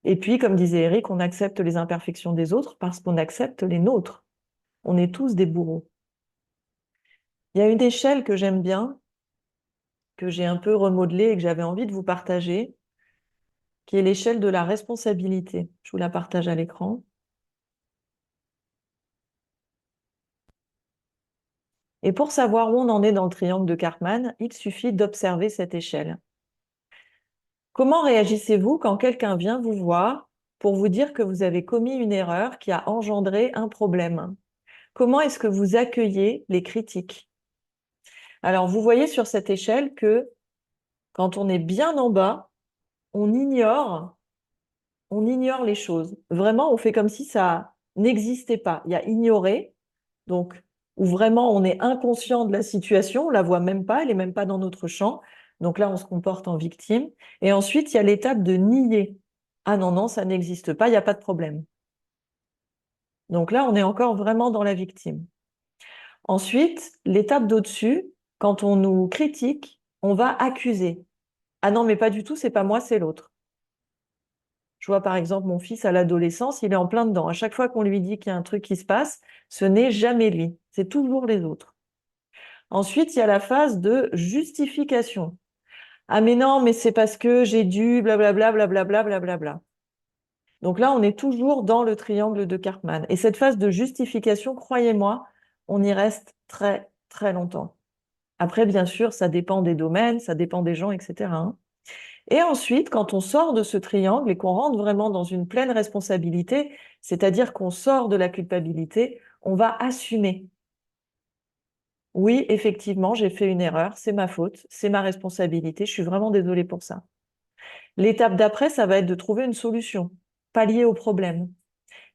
Et puis, comme disait Eric, on accepte les imperfections des autres parce qu'on accepte les nôtres. On est tous des bourreaux. Il y a une échelle que j'aime bien, que j'ai un peu remodelée et que j'avais envie de vous partager, qui est l'échelle de la responsabilité. Je vous la partage à l'écran. Et pour savoir où on en est dans le triangle de Karpman, il suffit d'observer cette échelle. Comment réagissez-vous quand quelqu'un vient vous voir pour vous dire que vous avez commis une erreur qui a engendré un problème? Comment est-ce que vous accueillez les critiques? Alors, vous voyez sur cette échelle que quand on est bien en bas, on ignore, on ignore les choses. Vraiment, on fait comme si ça n'existait pas. Il y a ignorer, donc où vraiment on est inconscient de la situation, on la voit même pas, elle est même pas dans notre champ. Donc là, on se comporte en victime. Et ensuite, il y a l'étape de nier. Ah non, non, ça n'existe pas, il n'y a pas de problème. Donc là, on est encore vraiment dans la victime. Ensuite, l'étape d'au-dessus, quand on nous critique, on va accuser. Ah non, mais pas du tout, c'est pas moi, c'est l'autre. Je vois par exemple mon fils à l'adolescence, il est en plein dedans. À chaque fois qu'on lui dit qu'il y a un truc qui se passe, ce n'est jamais lui, c'est toujours les autres. Ensuite, il y a la phase de justification. Ah mais non, mais c'est parce que j'ai dû, blablabla, blablabla, blablabla. Donc là, on est toujours dans le triangle de Karpman. Et cette phase de justification, croyez-moi, on y reste très, très longtemps. Après, bien sûr, ça dépend des domaines, ça dépend des gens, etc., hein. Et ensuite, quand on sort de ce triangle et qu'on rentre vraiment dans une pleine responsabilité, c'est-à-dire qu'on sort de la culpabilité, on va assumer. Oui, effectivement, j'ai fait une erreur, c'est ma faute, c'est ma responsabilité, je suis vraiment désolée pour ça. L'étape d'après, ça va être de trouver une solution, pallier au problème.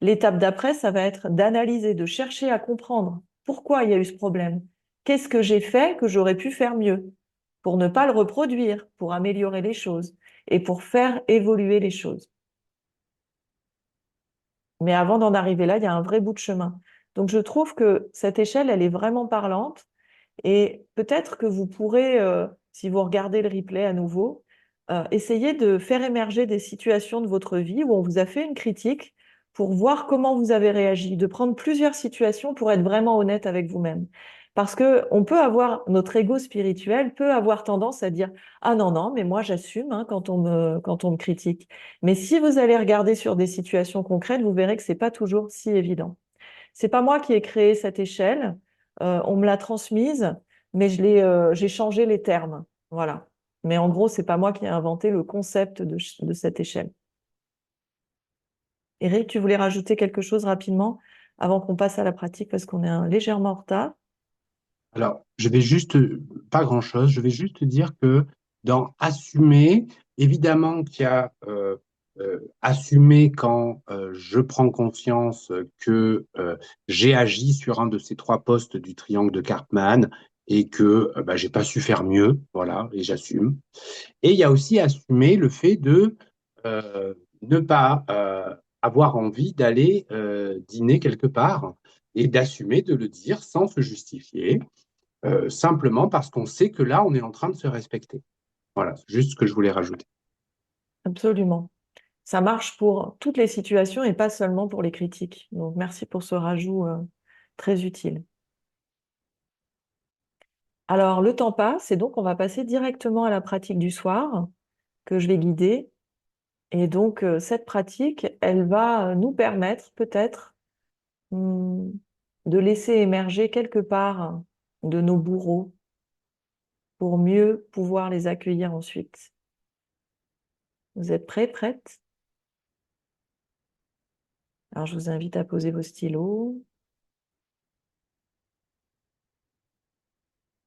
L'étape d'après, ça va être d'analyser, de chercher à comprendre pourquoi il y a eu ce problème. Qu'est-ce que j'ai fait que j'aurais pu faire mieux pour ne pas le reproduire, pour améliorer les choses et pour faire évoluer les choses. Mais avant d'en arriver là, il y a un vrai bout de chemin. Donc je trouve que cette échelle, elle est vraiment parlante et peut-être que vous pourrez, si vous regardez le replay à nouveau, essayer de faire émerger des situations de votre vie où on vous a fait une critique pour voir comment vous avez réagi, de prendre plusieurs situations pour être vraiment honnête avec vous-même. Parce que on peut avoir, notre ego spirituel peut avoir tendance à dire, ah non, non, mais moi j'assume hein, quand on me critique. Mais si vous allez regarder sur des situations concrètes, vous verrez que c'est pas toujours si évident. C'est pas moi qui ai créé cette échelle, on me l'a transmise, mais j'ai changé les termes, voilà. Mais en gros, c'est pas moi qui ai inventé le concept de cette échelle. Eric, tu voulais rajouter quelque chose rapidement avant qu'on passe à la pratique parce qu'on est légèrement en retard. Alors, je vais juste, pas grand-chose, je vais juste dire que dans assumer, évidemment qu'il y a assumer quand je prends conscience que j'ai agi sur un de ces trois postes du triangle de Karpman et que bah, j'ai pas su faire mieux, voilà, et j'assume. Et il y a aussi assumer le fait de ne pas avoir envie d'aller dîner quelque part et d'assumer de le dire sans se justifier simplement parce qu'on sait que là, on est en train de se respecter. Voilà, c'est juste ce que je voulais rajouter. Absolument. Ça marche pour toutes les situations et pas seulement pour les critiques. Donc, merci pour ce rajout très utile. Alors, le temps passe et donc on va passer directement à la pratique du soir que je vais guider. Et donc, cette pratique, elle va nous permettre peut-être de laisser émerger quelque part de nos bourreaux pour mieux pouvoir les accueillir ensuite. Vous êtes prêts, prêtes? Alors, je vous invite à poser vos stylos,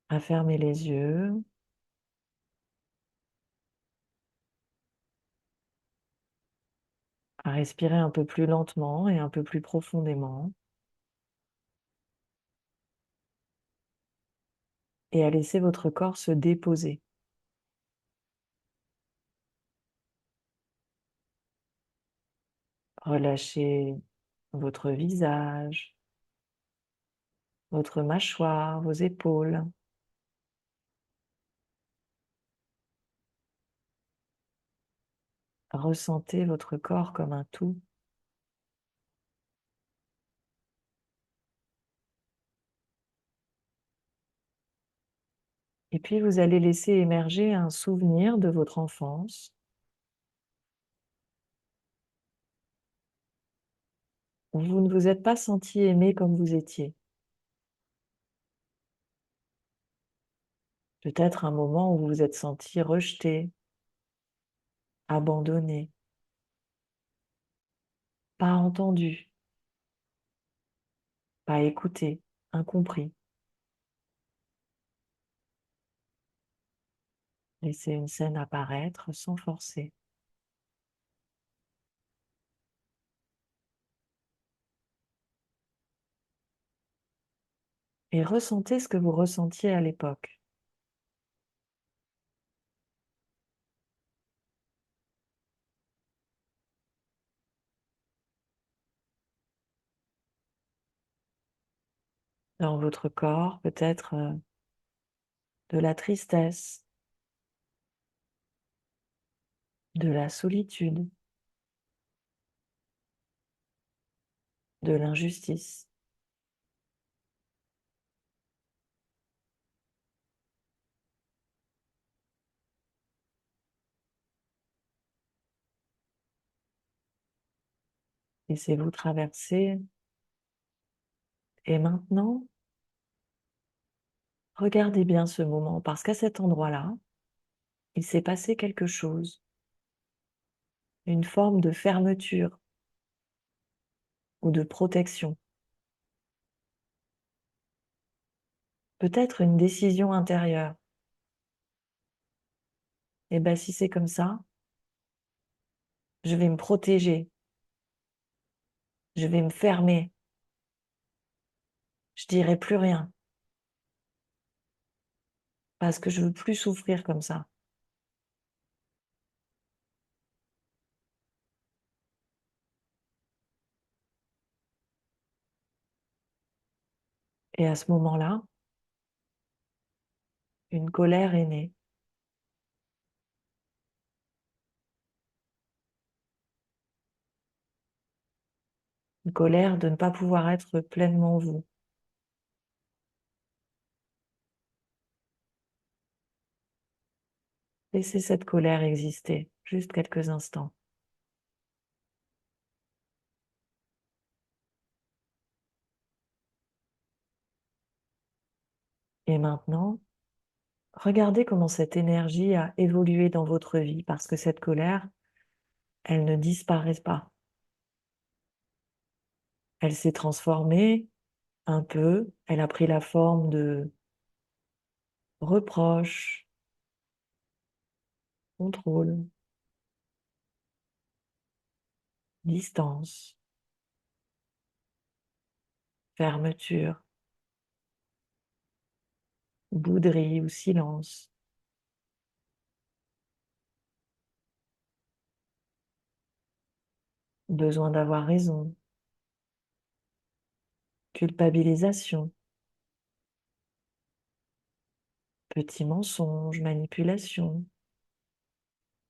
à fermer les yeux, à respirer un peu plus lentement et un peu plus profondément, et à laisser votre corps se déposer. Relâchez votre visage, votre mâchoire, vos épaules. Ressentez votre corps comme un tout. Et puis vous allez laisser émerger un souvenir de votre enfance où vous ne vous êtes pas senti aimé comme vous étiez. Peut-être un moment où vous vous êtes senti rejeté, abandonné, pas entendu, pas écouté, incompris. Laissez une scène apparaître sans forcer. Et ressentez ce que vous ressentiez à l'époque. Dans votre corps, peut-être de la tristesse, de la solitude, de l'injustice. Laissez-vous traverser. Et maintenant, regardez bien ce moment, parce qu'à cet endroit-là, il s'est passé quelque chose, une forme de fermeture ou de protection. Peut-être une décision intérieure. Et bien, si c'est comme ça, je vais me protéger, je vais me fermer, je dirai plus rien, parce que je veux plus souffrir comme ça. Et à ce moment-là, une colère est née. Une colère de ne pas pouvoir être pleinement vous. Laissez cette colère exister, juste quelques instants. Et maintenant, regardez comment cette énergie a évolué dans votre vie, parce que cette colère, elle ne disparaît pas. Elle s'est transformée un peu, elle a pris la forme de reproches, contrôle, distance, fermeture, bouderie ou silence, besoin d'avoir raison, culpabilisation, petit mensonge, manipulation,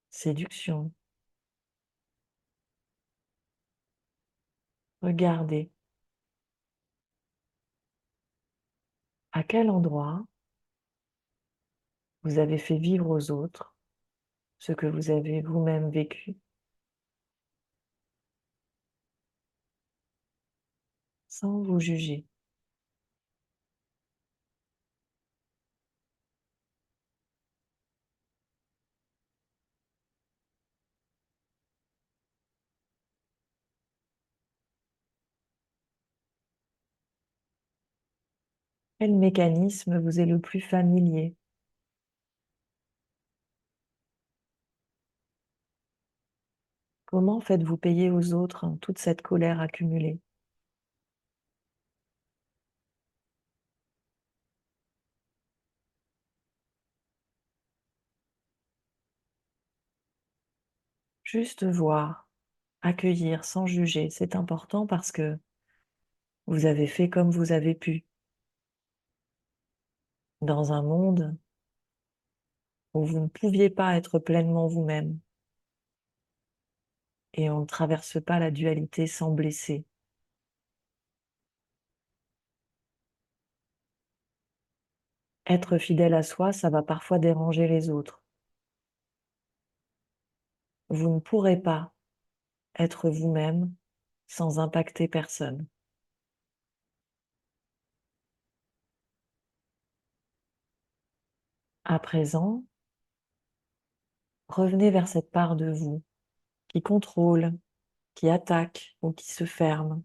séduction. Regardez à quel endroit vous avez fait vivre aux autres ce que vous avez vous-même vécu, sans vous juger. Quel mécanisme vous est le plus familier? Comment faites-vous payer aux autres toute cette colère accumulée? Juste voir, accueillir sans juger, c'est important parce que vous avez fait comme vous avez pu, dans un monde où vous ne pouviez pas être pleinement vous-même, et on ne traverse pas la dualité sans blesser. Être fidèle à soi, ça va parfois déranger les autres. Vous ne pourrez pas être vous-même sans impacter personne. À présent, revenez vers cette part de vous qui contrôle, qui attaque ou qui se ferme,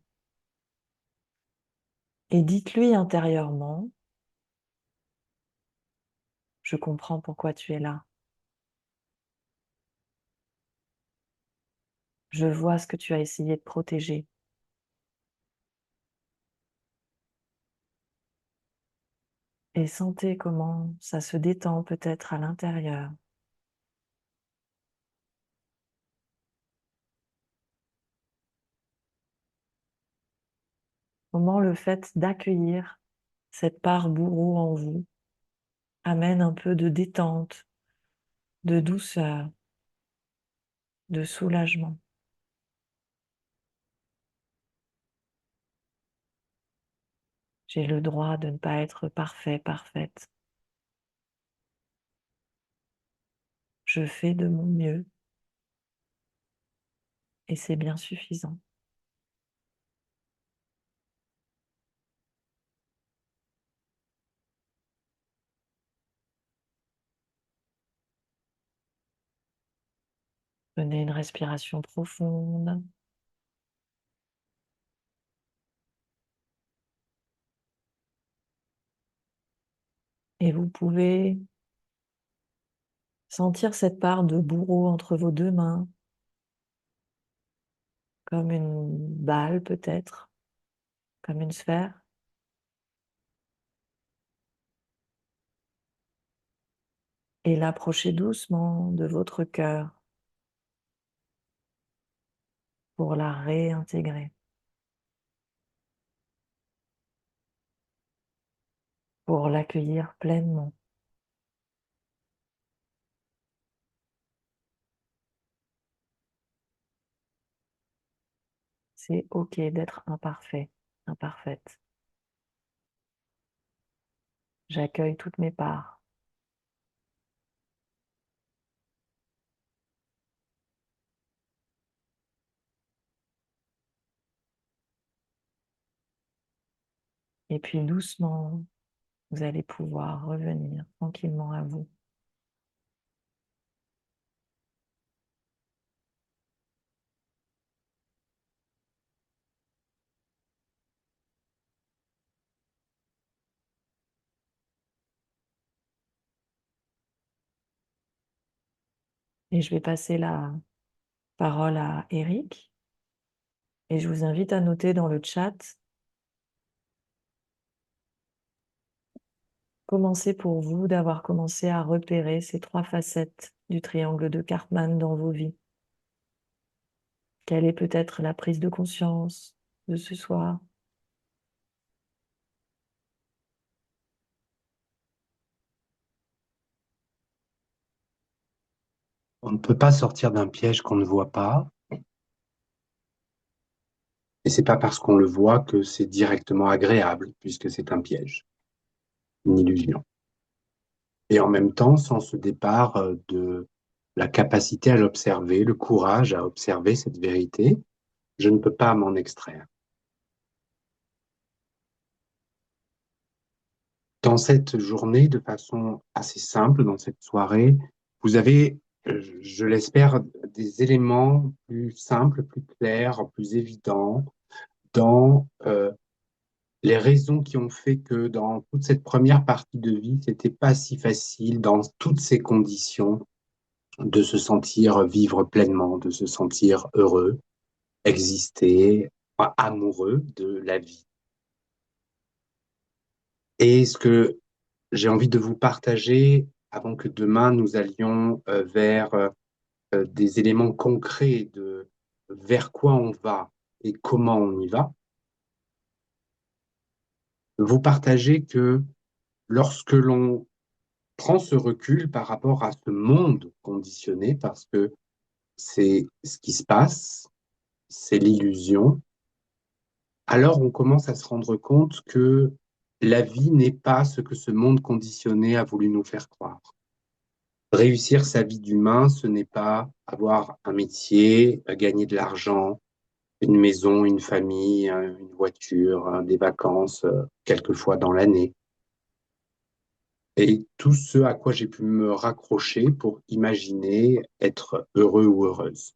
et dites-lui intérieurement, je comprends pourquoi tu es là. Je vois ce que tu as essayé de protéger. Et sentez comment ça se détend peut-être à l'intérieur. Comment le fait d'accueillir cette part bourreau en vous amène un peu de détente, de douceur, de soulagement. J'ai le droit de ne pas être parfait, parfaite. Je fais de mon mieux et c'est bien suffisant. Prenez une respiration profonde. Et vous pouvez sentir cette part de bourreau entre vos deux mains, comme une balle peut-être, comme une sphère. Et l'approcher doucement de votre cœur pour la réintégrer, pour l'accueillir pleinement. C'est OK d'être imparfait, imparfaite. J'accueille toutes mes parts. Et puis doucement, vous allez pouvoir revenir tranquillement à vous. Et je vais passer la parole à Eric. Et je vous invite à noter dans le chat comment c'est pour vous d'avoir commencé à repérer ces trois facettes du triangle de Karpman dans vos vies. Quelle est peut-être la prise de conscience de ce soir? On ne peut pas sortir d'un piège qu'on ne voit pas, et c'est pas parce qu'on le voit que c'est directement agréable, puisque c'est un piège, une illusion. Et en même temps, sans ce départ de la capacité à l'observer, le courage à observer cette vérité, je ne peux pas m'en extraire. Dans cette journée, de façon assez simple, dans cette soirée, vous avez, je l'espère, des éléments plus simples, plus clairs, plus évidents dans les raisons qui ont fait que dans toute cette première partie de vie, c'était pas si facile dans toutes ces conditions de se sentir vivre pleinement, de se sentir heureux, exister, amoureux de la vie. Et ce que j'ai envie de vous partager avant que demain nous allions vers des éléments concrets de vers quoi on va et comment on y va, vous partager que lorsque l'on prend ce recul par rapport à ce monde conditionné, parce que c'est ce qui se passe, c'est l'illusion, alors on commence à se rendre compte que la vie n'est pas ce que ce monde conditionné a voulu nous faire croire. Réussir sa vie d'humain, ce n'est pas avoir un métier, gagner de l'argent, une maison, une famille, une voiture, des vacances, quelques fois dans l'année. Et tout ce à quoi j'ai pu me raccrocher pour imaginer être heureux ou heureuse.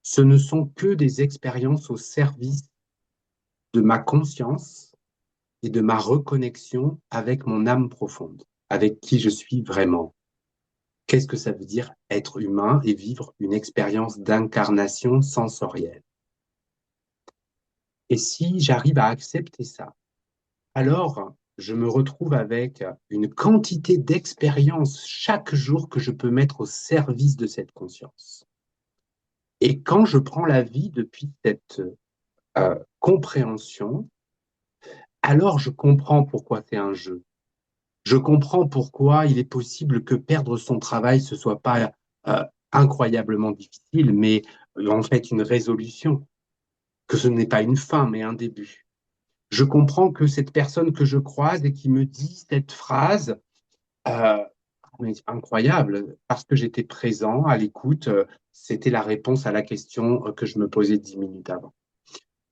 Ce ne sont que des expériences au service de ma conscience et de ma reconnexion avec mon âme profonde, avec qui je suis vraiment. Qu'est-ce que ça veut dire être humain et vivre une expérience d'incarnation sensorielle? Et si j'arrive à accepter ça, alors je me retrouve avec une quantité d'expériences chaque jour que je peux mettre au service de cette conscience. Et quand je prends la vie depuis cette compréhension, alors je comprends pourquoi c'est un jeu. Je comprends pourquoi il est possible que perdre son travail, ce soit pas incroyablement difficile, mais en fait une résolution, que ce n'est pas une fin, mais un début. je comprends que cette personne que je croise et qui me dit cette phrase, euh, mais incroyable, parce que j'étais présent à l'écoute, c'était la réponse à la question que je me posais 10 minutes avant.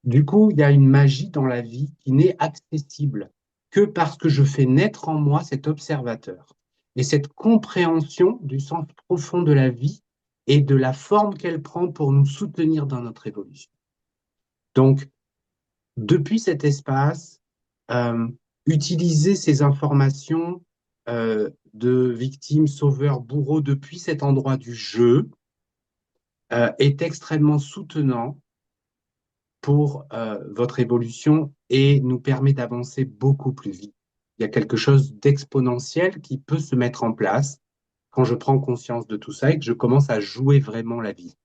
Du coup, il y a une magie dans la vie qui n'est accessible que parce que je fais naître en moi cet observateur et cette compréhension du sens profond de la vie et de la forme qu'elle prend pour nous soutenir dans notre évolution. Donc, depuis cet espace, euh, utiliser ces informations de victimes, sauveurs, bourreaux depuis cet endroit du jeu est extrêmement soutenant pour votre évolution et nous permet d'avancer beaucoup plus vite. Il y a quelque chose d'exponentiel qui peut se mettre en place quand je prends conscience de tout ça et que je commence à jouer vraiment la vie.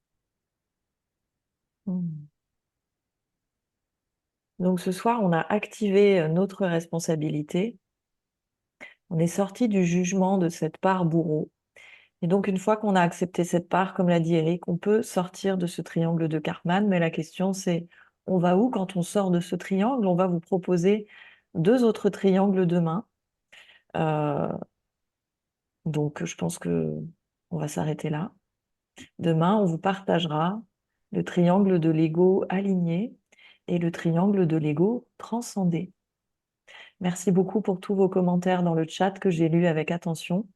Mm. Donc ce soir, on a activé notre responsabilité. On est sorti du jugement de cette part bourreau. Et donc une fois qu'on a accepté cette part, comme l'a dit Eric, on peut sortir de ce triangle de Karpman. Mais la question c'est, on va où quand on sort de ce triangle? On va vous proposer deux autres triangles demain. Euh, donc je pense que on va s'arrêter là. Demain, on vous partagera le triangle de l'ego aligné et le triangle de l'ego transcendé. Merci beaucoup pour tous vos commentaires dans le chat que j'ai lus avec attention.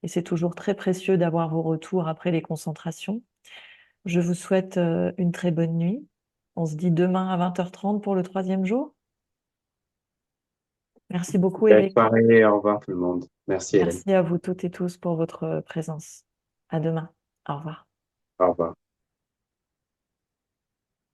Et c'est toujours très précieux d'avoir vos retours après les concentrations. Je vous souhaite une très bonne nuit. On se dit demain à 20h30 pour le troisième jour. Merci beaucoup, Belle Eric. soirée, au revoir tout le monde. Merci Hélène. Merci à vous toutes et tous pour votre présence. À demain. Au revoir. Au revoir.